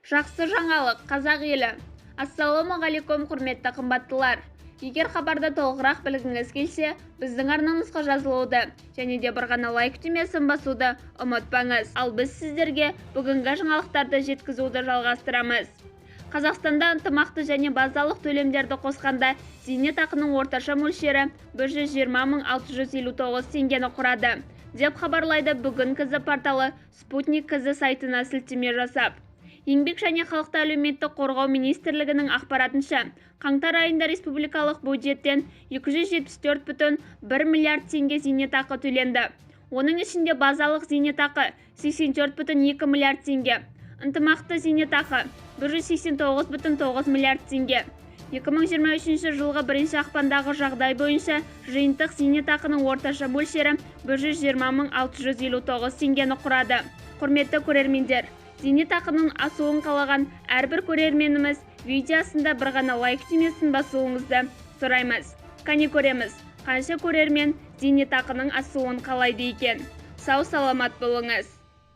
Жақсы жаңалық, қазақ елі. Ассалаумағалейкум, құрметті қымбаттылар. Егер хабарды толығырақ білгіңіз келсе, біздің арнамызға жазылуды және де бір ғана лайк түймесін басуды ұмытпаңыз. Ал біз сіздерге бүгінгі жаңалықтарды жеткізуді жалғастырамыз. Қазақстанда ынтымақты және базалық төлемдерді қосқанда зейнетақының орташа мөлшері 120 659 теңгені құрады, деп хабарлайды бүгін КЗ порталы Спутник КЗ сайтына сілтеме жасап. Еңбек және халықты әлеуметтік қорғау министрлігінің ақпаратынша, қаңтар айында республикалық бюджеттен 274,1 миллиард теңге зейнетақы төленді. Оның ішінде базалық зейнетақы 84,2 миллиард теңге, ынтымақты зейнетақы 189,9 миллиард теңге. 2023 жылғы 1 ақпандағы жағдай бойынша жиынтық зейнетақының орташа мөлшері 120 659 теңгені құрады. Құрметті көрермендер, зейнетақының асуын қалаған әрбір көрерменіміз видеосында бір ғана лайк түймесін басуыңызды сұраймыз. Қане көреміз, қанша көрермен зейнетақының асуын қалайды екен. Сау саламат болыңыз.